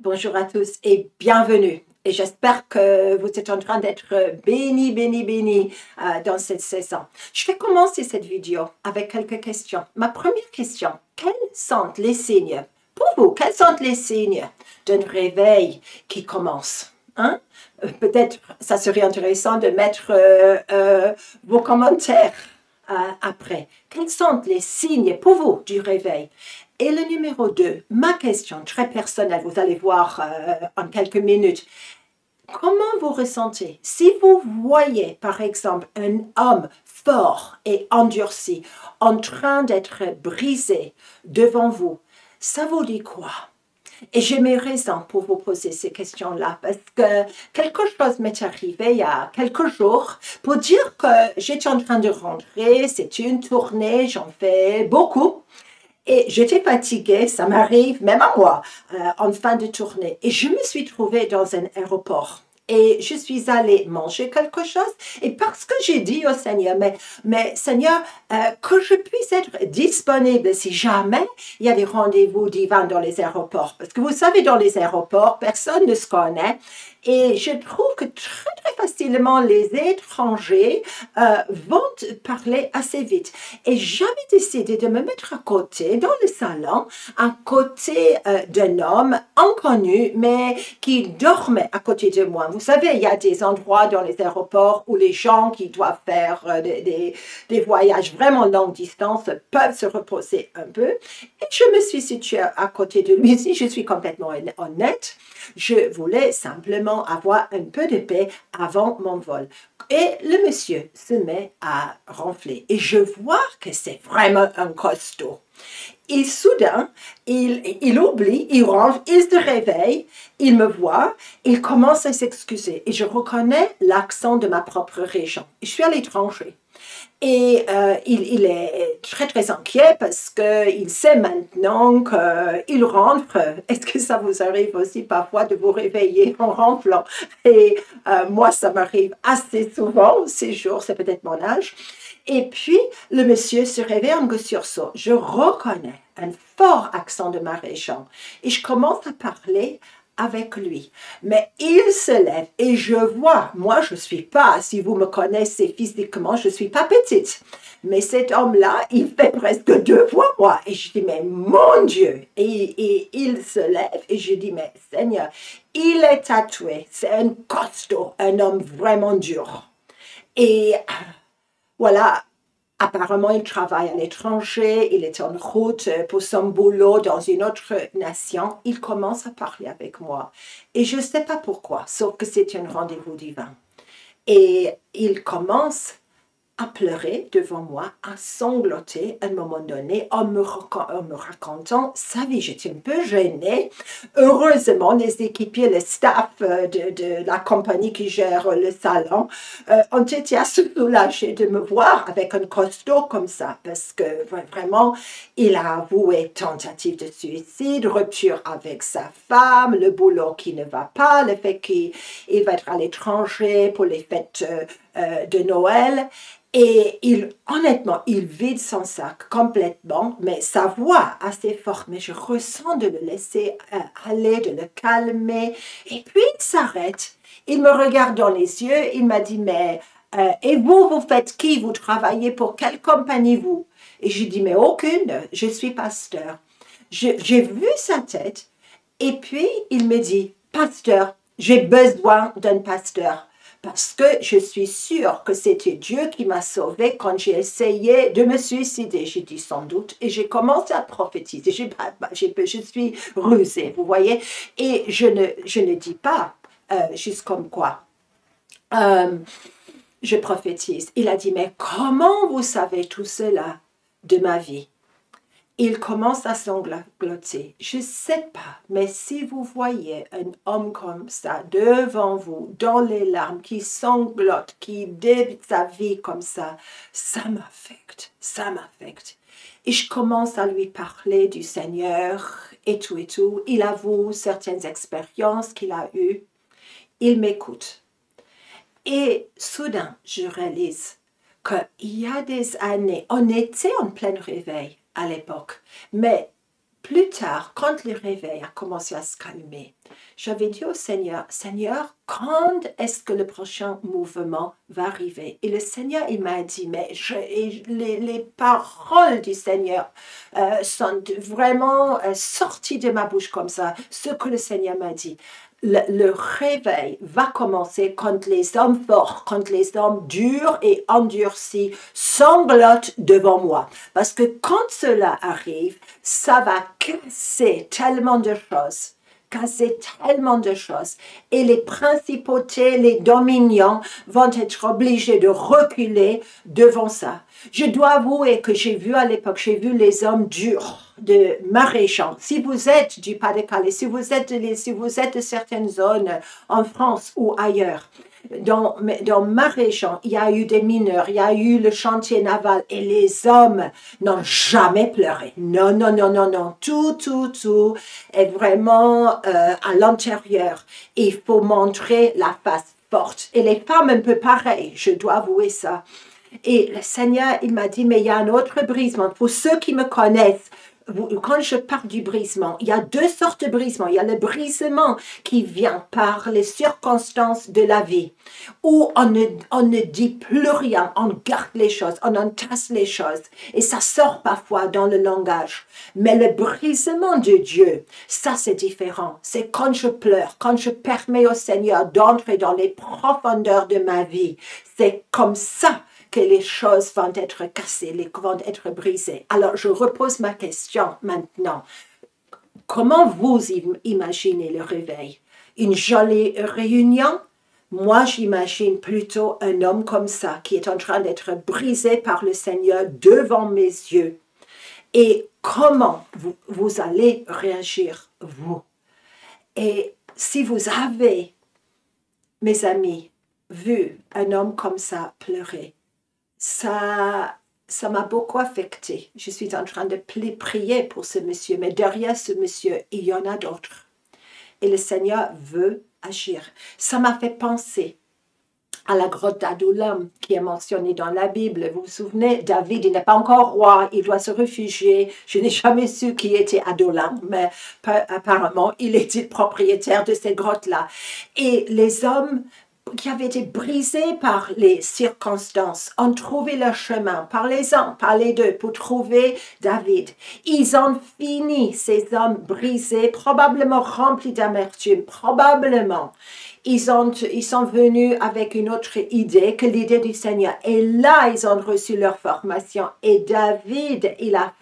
Bonjour à tous et bienvenue. Et j'espère que vous êtes en train d'être bénis dans cette saison. Je vais commencer cette vidéo avec quelques questions. Ma première question, quels sont les signes, pour vous, quels sont les signes d'un réveil qui commence? Hein? Peut-être ça serait intéressant de mettre vos commentaires après. Quels sont les signes pour vous du réveil? Et le numéro 2, ma question très personnelle, vous allez voir en quelques minutes. Comment vous ressentez si vous voyez, par exemple, un homme fort et endurci en train d'être brisé devant vous? Ça vous dit quoi? Et j'ai mes raisons pour vous poser ces questions-là, parce que quelque chose m'est arrivé il y a quelques jours pour dire que j'étais en train de rentrer, c'est une tournée, j'en fais beaucoup. Et j'étais fatiguée, ça m'arrive même à moi, en fin de tournée. Et je me suis trouvée dans un aéroport. Et je suis allée manger quelque chose. Et parce que j'ai dit au Seigneur, mais Seigneur, que je puisse être disponible si jamais il y a des rendez-vous divins dans les aéroports. Parce que vous savez, dans les aéroports, personne ne se connaît. Et je trouve que très facilement, les étrangers vont parler assez vite. Et j'avais décidé de me mettre à côté, dans le salon, à côté d'un homme inconnu, mais qui dormait à côté de moi. Vous savez, il y a des endroits dans les aéroports où les gens qui doivent faire des voyages vraiment longue distance peuvent se reposer un peu. Et je me suis située à côté de lui. Si je suis complètement honnête, je voulais simplement avoir un peu de paix avant mon vol. Et le monsieur se met à ronfler. Et je vois que c'est vraiment un costaud. Et soudain, il oublie, il ronfle, il se réveille, il me voit, il commence à s'excuser. Et je reconnais l'accent de ma propre région. Je suis à l'étranger. Et il est très inquiet parce qu'il sait maintenant qu'il rentre. Est-ce que ça vous arrive aussi parfois de vous réveiller en ronflant? Et moi, ça m'arrive assez souvent ces jours, c'est peut-être mon âge. Et puis, le monsieur se réveille en sursaut. Je reconnais un fort accent de ma région et je commence à parler avec lui. Mais il se lève et je vois, moi je ne suis pas, si vous me connaissez physiquement, je ne suis pas petite. Mais cet homme-là, il fait presque 2 fois moi. Et je dis, mais mon Dieu! Et il se lève et je dis, mais Seigneur, il est tatoué, c'est un costaud, un homme vraiment dur. Et voilà, apparemment, il travaille à l'étranger, il est en route pour son boulot dans une autre nation. Il commence à parler avec moi. Et je ne sais pas pourquoi, sauf que c'est un rendez-vous divin. Et il commence à pleurer devant moi, à sangloter à un moment donné en me racontant sa vie. J'étais un peu gênée. Heureusement, les équipiers, le staff de la compagnie qui gère le salon ont été assez soulagés de me voir avec un costaud comme ça parce que vraiment, il a avoué tentative de suicide, rupture avec sa femme, le boulot qui ne va pas, le fait qu'il va être à l'étranger pour les fêtes de Noël. Et honnêtement, il vide son sac complètement, mais sa voix assez forte, mais je ressens de le laisser aller, de le calmer. Et puis il s'arrête, il me regarde dans les yeux, il m'a dit, mais et vous, vous faites qui? Vous travaillez pour quelle compagnie vous? Et je dis, mais aucune, je suis pasteur. J'ai vu sa tête, et puis il me dit, pasteur, j'ai besoin d'un pasteur parce que je suis sûre que c'était Dieu qui m'a sauvée quand j'ai essayé de me suicider. J'ai dit sans doute et j'ai commencé à prophétiser. Je suis rusée, vous voyez. Et je ne dis pas juste comme quoi. Je prophétise. Il a dit, mais comment vous savez tout cela de ma vie? Il commence à sangloter. Je ne sais pas, mais si vous voyez un homme comme ça devant vous, dans les larmes, qui sanglote, qui débute sa vie comme ça m'affecte, ça m'affecte. Et je commence à lui parler du Seigneur et tout et tout. Il avoue certaines expériences qu'il a eues. Il m'écoute. Et soudain, je réalise qu'il y a des années, on était en plein réveil à l'époque, mais Plus tard, quand le réveil a commencé à se calmer, j'avais dit au Seigneur, Seigneur, quand est-ce que le prochain mouvement va arriver? Et le Seigneur, il m'a dit, mais les paroles du Seigneur sont vraiment sorties de ma bouche comme ça, ce que le Seigneur m'a dit. Le réveil va commencer quand les hommes forts, quand les hommes durs et endurcis sanglotent devant moi. Parce que quand cela arrive, ça va casser tellement de choses. Casser tellement de choses. Et les principautés, les dominions vont être obligés de reculer devant ça. Je dois avouer que j'ai vu à l'époque, j'ai vu les hommes durs de Maréchal. Si vous êtes du Pas-de-Calais, si vous êtes de certaines zones en France ou ailleurs, dans Maréchal, il y a eu des mineurs, il y a eu le chantier naval et les hommes n'ont jamais pleuré. Non, non, non, non, non. Tout est vraiment à l'intérieur. Il faut montrer la face forte. Et les femmes un peu pareil, je dois avouer ça. Et le Seigneur, il m'a dit, mais il y a un autre brisement. Pour ceux qui me connaissent, quand je parle du brisement, il y a deux sortes de brisement. Il y a le brisement qui vient par les circonstances de la vie, où on ne dit plus rien, on garde les choses, on entasse les choses. Et ça sort parfois dans le langage. Mais le brisement de Dieu, ça c'est différent. C'est quand je pleure, quand je permets au Seigneur d'entrer dans les profondeurs de ma vie. C'est comme ça que les choses vont être cassées, vont être brisées. Alors, je repose ma question maintenant. Comment vous imaginez le réveil? Une jolie réunion? Moi, j'imagine plutôt un homme comme ça, qui est en train d'être brisé par le Seigneur devant mes yeux. Et comment vous allez réagir, vous? Et si vous avez, mes amis, vu un homme comme ça pleurer, ça m'a beaucoup affectée. Je suis en train de prier pour ce monsieur, mais derrière ce monsieur, il y en a d'autres. Et le Seigneur veut agir. Ça m'a fait penser à la grotte d'Adullam qui est mentionnée dans la Bible. Vous vous souvenez, David, il n'est pas encore roi, il doit se réfugier. Je n'ai jamais su qui était Adullam, mais apparemment, il était propriétaire de cette grotte-là. Et les hommes qui avaient été brisés par les circonstances ont trouvé leur chemin par les uns, par les deux, pour trouver David. Ils ont fini, ces hommes brisés, probablement remplis d'amertume, probablement. Ils sont venus avec une autre idée que l'idée du Seigneur. Et là, ils ont reçu leur formation. Et David, il a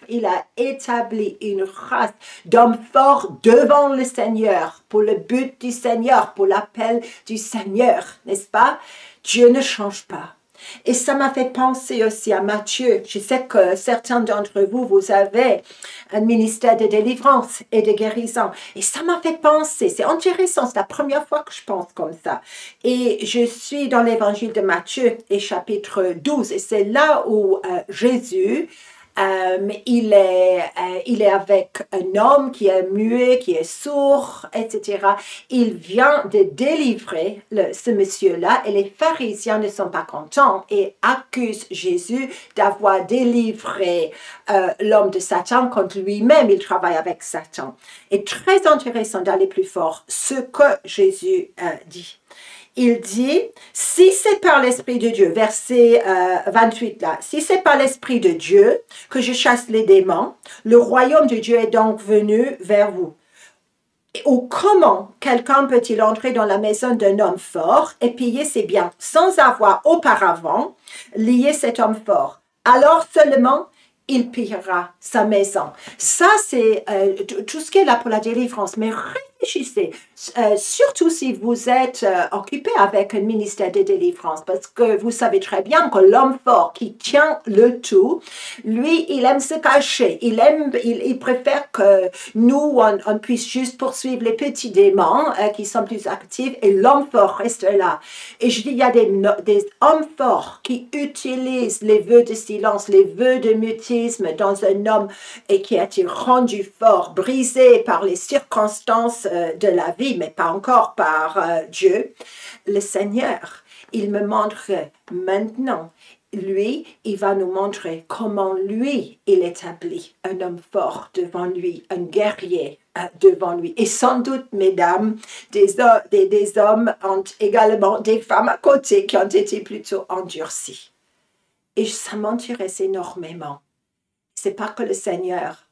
établi une race d'hommes forts devant le Seigneur, pour le but du Seigneur, pour l'appel du Seigneur, n'est-ce pas? Dieu ne change pas. Et ça m'a fait penser aussi à Matthieu. Je sais que certains d'entre vous, vous avez un ministère de délivrance et de guérison. Et ça m'a fait penser, c'est intéressant, c'est la première fois que je pense comme ça. Et je suis dans l'évangile de Matthieu, et chapitre 12, et c'est là où Jésus, il est avec un homme qui est muet, qui est sourd, etc. Il vient de délivrer ce monsieur-là et les pharisiens ne sont pas contents et accusent Jésus d'avoir délivré l'homme de Satan quand lui-même il travaille avec Satan. Et très intéressant d'aller plus fort, ce que Jésus dit. Il dit, si c'est par l'Esprit de Dieu, verset 28 là, si c'est par l'Esprit de Dieu que je chasse les démons, le royaume de Dieu est donc venu vers vous. Ou comment quelqu'un peut-il entrer dans la maison d'un homme fort et piller ses biens sans avoir auparavant lié cet homme fort? Alors seulement il pillera sa maison. Ça, c'est tout ce qui est là pour la délivrance. Mais réfléchissez, surtout si vous êtes occupé avec un ministère de délivrance, parce que vous savez très bien que l'homme fort qui tient le tout, lui, il aime se cacher. Il préfère que nous, on puisse juste poursuivre les petits démons qui sont plus actifs et l'homme fort reste là. Et je dis, il y a des hommes forts qui utilisent les vœux de silence, les vœux de mutisme dans un homme et qui a été rendu fort, brisé par les circonstances de la vie, mais pas encore par Dieu. Le Seigneur, il me montre maintenant, lui, il va nous montrer comment lui, il établit un homme fort devant lui, un guerrier devant lui. Et sans doute, mesdames, des hommes ont également des femmes à côté qui ont été plutôt endurcies. Et ça m'intéresse énormément. C'est pas que le Seigneur,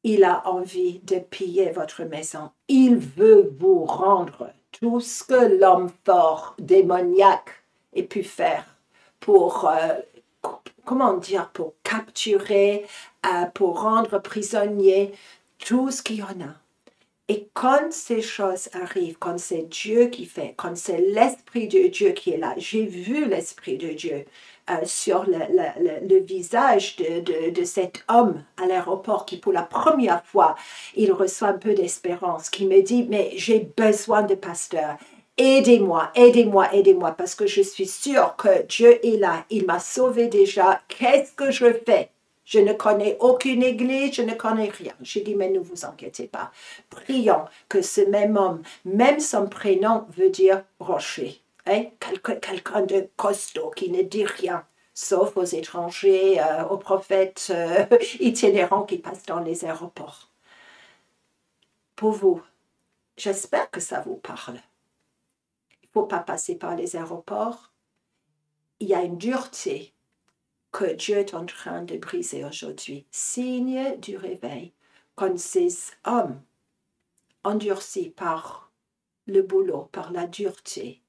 il a envie de piller votre maison. Il veut vous rendre tout ce que l'homme fort, démoniaque, ait pu faire pour, comment dire, pour capturer, pour rendre prisonnier tout ce qu'il y en a. Et quand ces choses arrivent, quand c'est Dieu qui fait, quand c'est l'Esprit de Dieu qui est là, j'ai vu l'Esprit de Dieu sur le visage de cet homme à l'aéroport qui, pour la première fois, il reçoit un peu d'espérance, qui me dit, mais j'ai besoin de pasteur. Aidez-moi, aidez-moi, aidez-moi, parce que je suis sûre que Dieu est là. Il m'a sauvé déjà. Qu'est-ce que je fais? Je ne connais aucune église, je ne connais rien. J'ai dit, mais ne vous inquiétez pas. Prions que ce même homme, même son prénom veut dire rocher. Hein? Quelqu'un de costaud qui ne dit rien, sauf aux étrangers, aux prophètes itinérants qui passent dans les aéroports. Pour vous, j'espère que ça vous parle. Il ne faut pas passer par les aéroports. Il y a une dureté que Dieu est en train de briser aujourd'hui. Signe du réveil. Quand ces hommes endurcis par le boulot, par la dureté,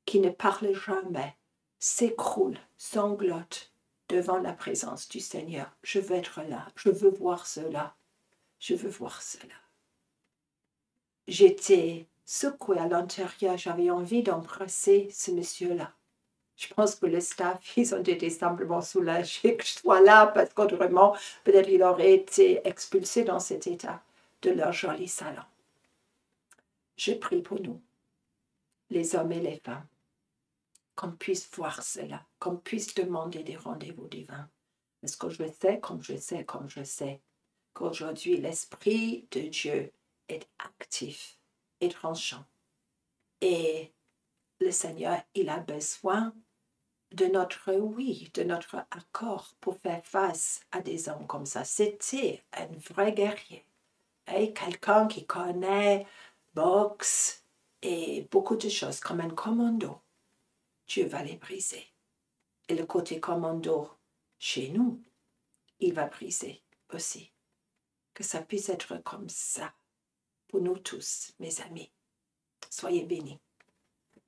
qui ne parlent jamais, s'écroulent, sanglotent devant la présence du Seigneur. Je veux être là. Je veux voir cela. Je veux voir cela. J'étais secouée à l'intérieur. J'avais envie d'embrasser ce monsieur-là. Je pense que le staff, ils ont été simplement soulagés que je sois là parce qu'autrement, peut-être il aurait été expulsé dans cet état de leur joli salon. Je prie pour nous, les hommes et les femmes, qu'on puisse voir cela, qu'on puisse demander des rendez-vous divins. Parce que je sais, comme je sais, qu'aujourd'hui, l'Esprit de Dieu est actif et tranchant. Et le Seigneur, il a besoin de notre oui, de notre accord pour faire face à des hommes comme ça. C'était un vrai guerrier. Et quelqu'un qui connaît boxe et beaucoup de choses comme un commando. Dieu va les briser. Et le côté commando chez nous, il va briser aussi. Que ça puisse être comme ça pour nous tous, mes amis. Soyez bénis.